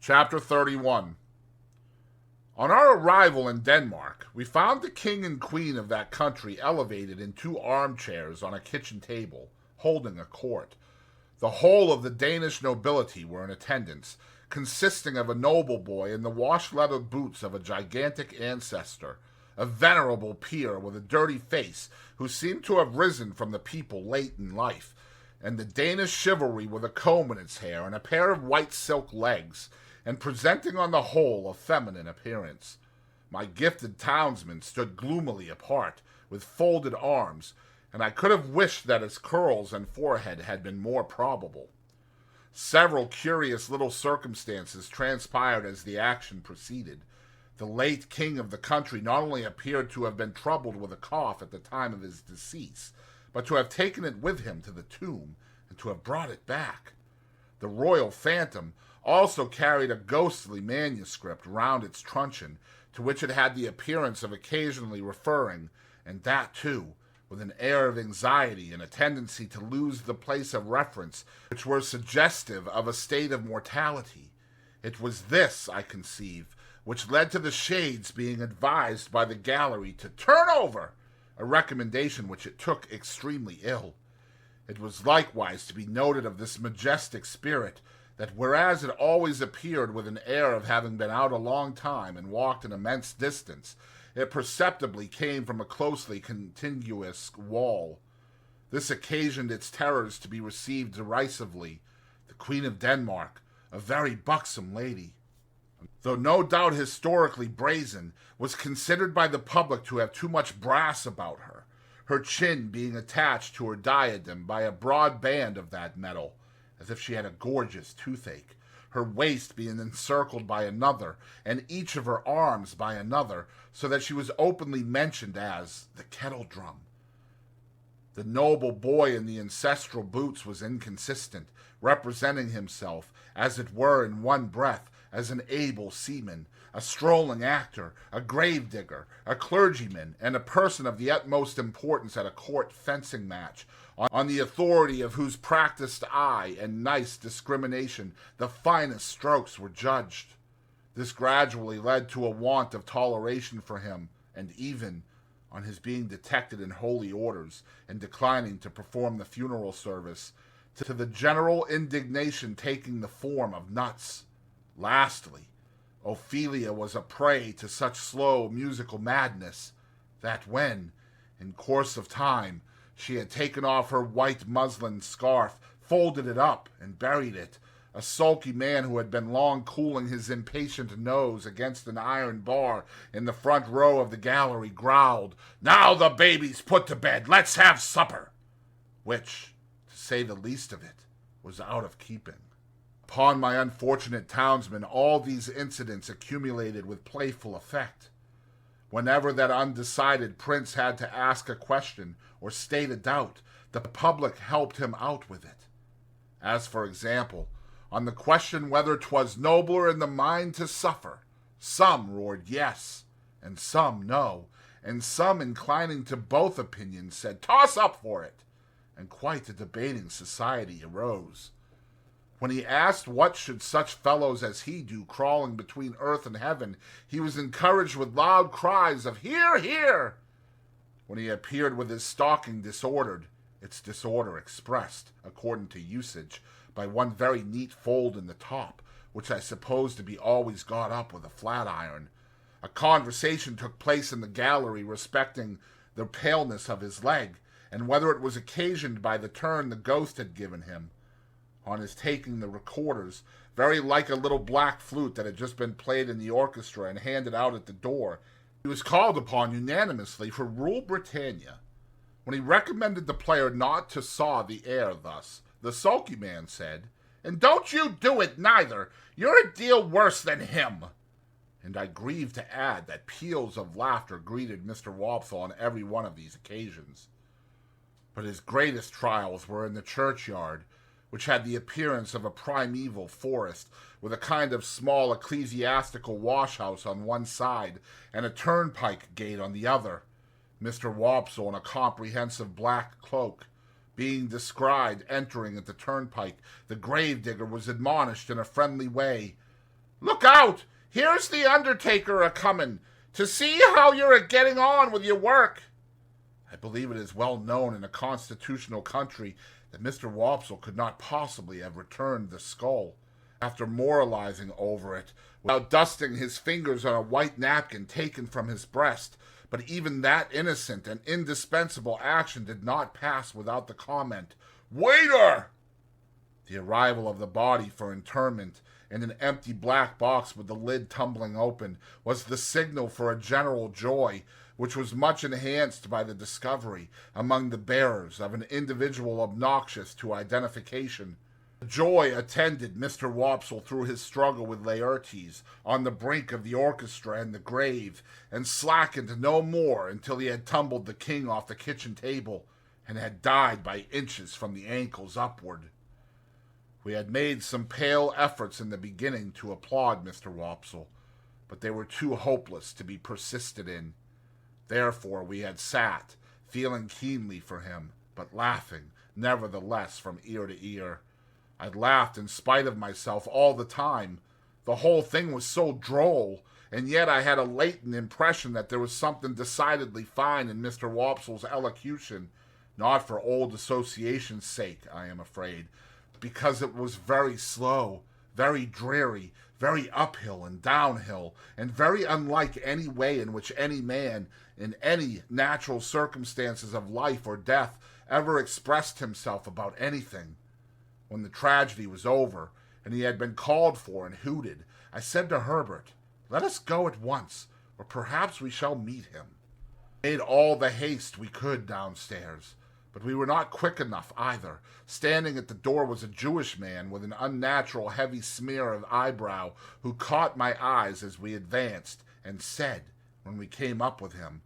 Chapter 31. On our arrival in Denmark, we found the king and queen of that country elevated in two armchairs on a kitchen table, holding a court. The whole of the Danish nobility were in attendance, consisting of a noble boy in the wash-leather boots of a gigantic ancestor, a venerable peer with a dirty face who seemed to have risen from the people late in life, and the Danish chivalry with a comb in its hair and a pair of white silk legs, and presenting on the whole a feminine appearance. My gifted townsman stood gloomily apart, with folded arms, and I could have wished that his curls and forehead had been more probable. Several curious little circumstances transpired as the action proceeded. The late king of the country not only appeared to have been troubled with a cough at the time of his decease, but to have taken it with him to the tomb, and to have brought it back. The royal phantom also carried a ghostly manuscript round its truncheon, to which it had the appearance of occasionally referring, and that, too, with an air of anxiety and a tendency to lose the place of reference, which were suggestive of a state of mortality. It was this, I conceive, which led to the shades being advised by the gallery to turn over, a recommendation which it took extremely ill. It was likewise to be noted of this majestic spirit, that whereas it always appeared with an air of having been out a long time and walked an immense distance, it perceptibly came from a closely contiguous wall. This occasioned its terrors to be received derisively. The Queen of Denmark, a very buxom lady, though no doubt historically brazen, was considered by the public to have too much brass about her chin being attached to her diadem by a broad band of that metal, as if she had a gorgeous toothache, her waist being encircled by another, and each of her arms by another, so that she was openly mentioned as the kettle drum. The noble boy in the ancestral boots was inconsistent, representing himself, as it were in one breath, as an able seaman, a strolling actor, a gravedigger, a clergyman, and a person of the utmost importance at a court fencing match, on the authority of whose practiced eye and nice discrimination the finest strokes were judged. This gradually led to a want of toleration for him, and even, on his being detected in holy orders and declining to perform the funeral service, to the general indignation taking the form of nuts. Lastly, Ophelia was a prey to such slow musical madness that when, in course of time, she had taken off her white muslin scarf, folded it up, and buried it, a sulky man who had been long cooling his impatient nose against an iron bar in the front row of the gallery growled, "Now the baby's put to bed, let's have supper," which, to say the least of it, was out of keeping. Upon my unfortunate townsman all these incidents accumulated with playful effect. Whenever that undecided prince had to ask a question or state a doubt, the public helped him out with it. As, for example, on the question whether 'twas nobler in the mind to suffer, some roared yes, and some no, and some, inclining to both opinions, said toss up for it, and quite a debating society arose. When he asked what should such fellows as he do crawling between earth and heaven, he was encouraged with loud cries of "Hear, hear!" When he appeared with his stocking disordered, its disorder expressed, according to usage, by one very neat fold in the top, which I suppose to be always got up with a flat iron, a conversation took place in the gallery respecting the paleness of his leg, and whether it was occasioned by the turn the ghost had given him. On his taking the recorders, very like a little black flute that had just been played in the orchestra and handed out at the door, he was called upon unanimously for Rule Britannia. When he recommended the player not to saw the air thus, the sulky man said, "And don't you do it neither, you're a deal worse than him." And I grieve to add that peals of laughter greeted Mr. Wopsle on every one of these occasions. But his greatest trials were in the churchyard, which had the appearance of a primeval forest, with a kind of small ecclesiastical wash-house on one side and a turnpike gate on the other. Mr. Wopsle, in a comprehensive black cloak, being descried entering at the turnpike, the gravedigger was admonished in a friendly way, Look out! Here's the undertaker a-comin' to see how you're a-getting on with your work. I believe it is well known in a constitutional country that Mr. Wopsle could not possibly have returned the skull. After moralizing over it, without dusting his fingers on a white napkin taken from his breast, but even that innocent and indispensable action did not pass without the comment, "Waiter!" The arrival of the body for interment in an empty black box with the lid tumbling open was the signal for a general joy, which was much enhanced by the discovery, among the bearers, of an individual obnoxious to identification. Joy attended Mr. Wopsle through his struggle with Laertes on the brink of the orchestra and the grave, and slackened no more until he had tumbled the king off the kitchen table and had died by inches from the ankles upward. We had made some pale efforts in the beginning to applaud Mr. Wopsle, but they were too hopeless to be persisted in. Therefore we had sat, feeling keenly for him, but laughing, nevertheless, from ear to ear. I'd laughed in spite of myself all the time. The whole thing was so droll, and yet I had a latent impression that there was something decidedly fine in Mr. Wopsle's elocution, not for old association's sake, I am afraid, because it was very slow, very dreary, very uphill and downhill, and very unlike any way in which any man, in any natural circumstances of life or death, ever expressed himself about anything. When the tragedy was over, and he had been called for and hooted, I said to Herbert, "Let us go at once, or perhaps we shall meet him." We made all the haste we could downstairs, but we were not quick enough either. Standing at the door was a Jewish man with an unnatural heavy smear of eyebrow, who caught my eyes as we advanced, and said, when we came up with him,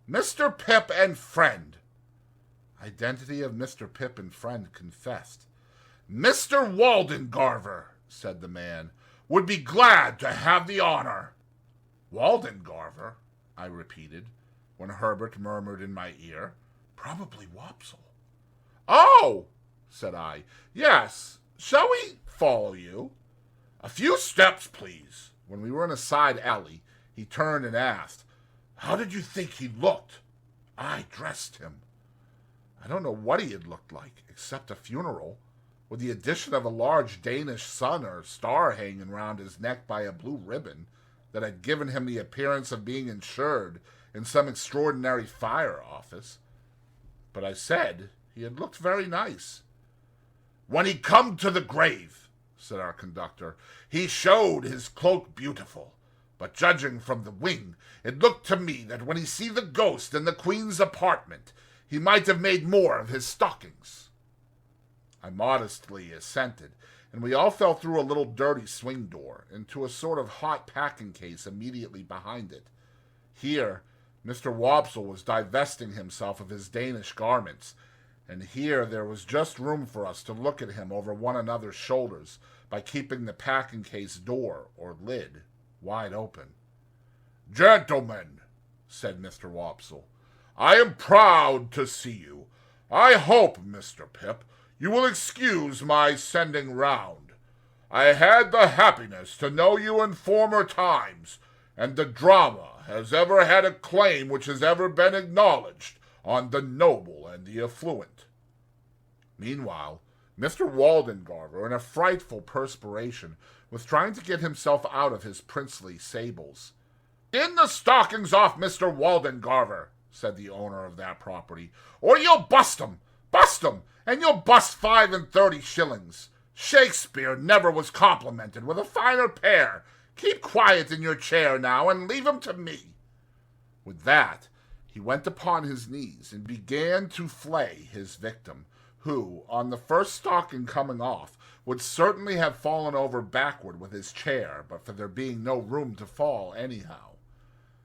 "Mr. Pip and friend." Identity of Mr. Pip and friend confessed. "Mr. Waldengarver," said the man, "would be glad to have the honor." "Waldengarver," I repeated, when Herbert murmured in my ear, "Probably Wopsle." "Oh," said I, "yes. Shall we follow you?" "A few steps, please." When we were in a side alley, he turned and asked, "How did you think he looked?" I dressed him. I don't know what he had looked like, except a funeral, with the addition of a large Danish sun or star hanging round his neck by a blue ribbon that had given him the appearance of being insured in some extraordinary fire office. But I said he had looked very nice. "When he come to the grave," said our conductor, "he showed his cloak beautiful, but judging from the wing, it looked to me that when he see the ghost in the Queen's apartment, he might have made more of his stockings." I modestly assented, and we all fell through a little dirty swing door into a sort of hot packing case immediately behind it. Here Mr. Wopsle was divesting himself of his Danish garments, and here there was just room for us to look at him over one another's shoulders by keeping the packing case door, or lid, wide open. "Gentlemen," said Mr. Wopsle, "I am proud to see you. I hope, Mr. Pip, you will excuse my sending round. I had the happiness to know you in former times, and the drama has ever had a claim which has ever been acknowledged on the noble and the affluent." Meanwhile, Mr. Waldengarver, in a frightful perspiration, was trying to get himself out of his princely sables. "In the stockings off Mr. Waldengarver," said the owner of that property, "or you'll bust 'em, and you'll bust 35 shillings. Shakespeare never was complimented with a finer pair. Keep quiet in your chair now, and leave 'em to me." With that, he went upon his knees and began to flay his victim, who, on the first stocking coming off, would certainly have fallen over backward with his chair, but for there being no room to fall anyhow.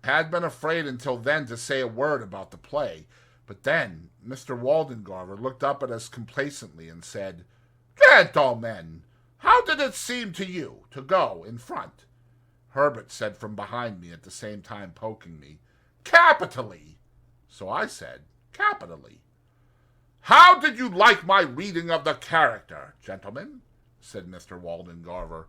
I had been afraid until then to say a word about the play, but then Mr. Waldengarver looked up at us complacently and said, "Gentlemen, how did it seem to you to go in front?" Herbert said from behind me, at the same time poking me, "Capitally." So I said, "Capitally." "How did you like my reading of the character, gentlemen?" said Mr. Waldengarver.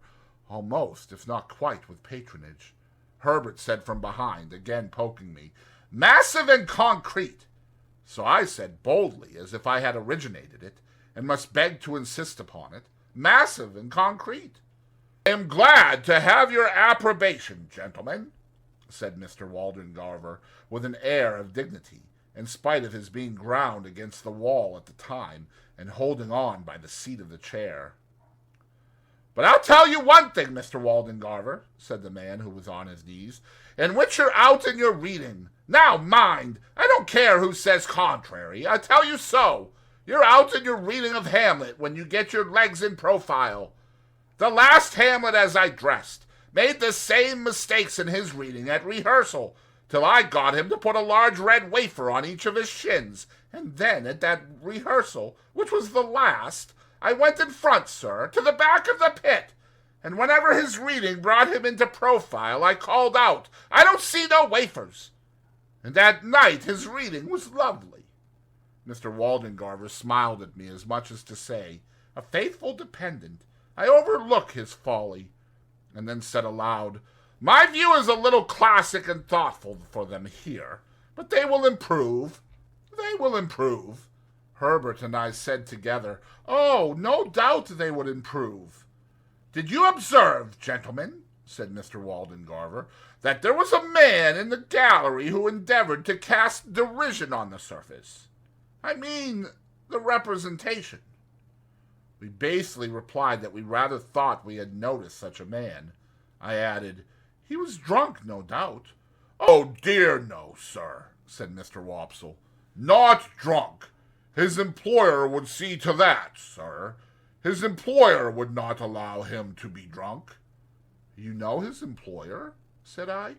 almost, if not quite, with patronage. Herbert said from behind, again poking me, "Massive and concrete." So I said boldly, as if I had originated it, and must beg to insist upon it, "Massive and concrete." "I am glad to have your approbation, gentlemen," said Mr. Waldengarver, with an air of dignity, in spite of his being ground against the wall at the time, and holding on by the seat of the chair. "But I'll tell you one thing, Mr. Waldengarver," said the man who was on his knees, "in which you're out in your reading. Now, mind, I don't care who says contrary. I tell you so. You're out in your reading of Hamlet when you get your legs in profile. The last Hamlet as I dressed made the same mistakes in his reading at rehearsal, till I got him to put a large red wafer on each of his shins, and then at that rehearsal, which was the last, I went in front, sir, to the back of the pit, and whenever his reading brought him into profile, I called out, 'I don't see no wafers.' And that night his reading was lovely." Mr. Waldengarver smiled at me as much as to say, "A faithful dependent, I overlook his folly," and then said aloud, "My view is a little classic and thoughtful for them here, but they will improve. They will improve." Herbert and I said together, "Oh, no doubt they would improve." "Did you observe, gentlemen," said Mr. Waldengarver, "that there was a man in the gallery who endeavored to cast derision on the surface? I mean, the representation." We basely replied that we rather thought we had noticed such a man. I added, "He was drunk, no doubt." "Oh dear, no, sir," said Mr. Wopsle. "Not drunk. His employer would see to that, sir. His employer would not allow him to be drunk." "You know his employer?" said I.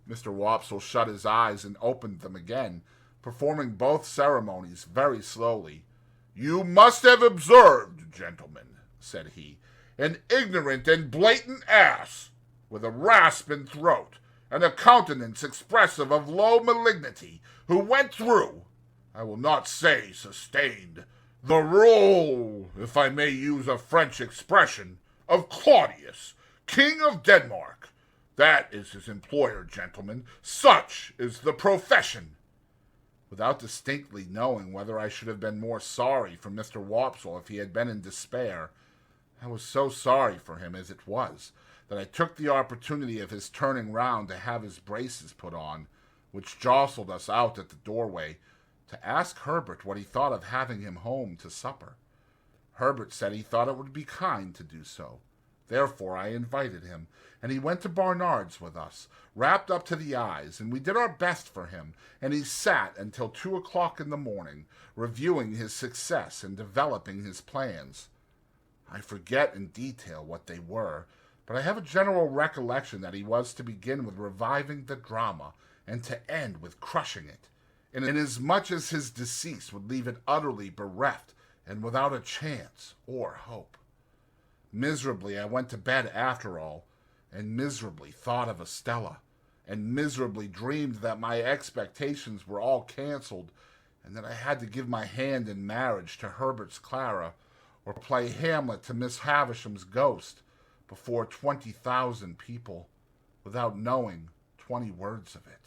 Mr. Wopsle shut his eyes and opened them again, performing both ceremonies very slowly. "You must have observed, gentlemen," said he, "an ignorant and blatant ass, with a rasping throat, and a countenance expressive of low malignity, who went through, I will not say sustained, the rôle, if I may use a French expression, of Claudius, King of Denmark. That is his employer, gentlemen. Such is the profession." Without distinctly knowing whether I should have been more sorry for Mr. Wopsle if he had been in despair, I was so sorry for him as it was, that I took the opportunity of his turning round to have his braces put on, which jostled us out at the doorway, to ask Herbert what he thought of having him home to supper. Herbert said he thought it would be kind to do so. Therefore I invited him, and he went to Barnard's with us, wrapped up to the eyes, and we did our best for him, and he sat until 2 o'clock in the morning, reviewing his success and developing his plans. I forget in detail what they were, but I have a general recollection that he was to begin with reviving the drama, and to end with crushing it, inasmuch as his decease would leave it utterly bereft and without a chance or hope. Miserably I went to bed after all, and miserably thought of Estella, and miserably dreamed that my expectations were all cancelled, and that I had to give my hand in marriage to Herbert's Clara, or play Hamlet to Miss Havisham's ghost, before 20,000 people, without knowing 20 words of it.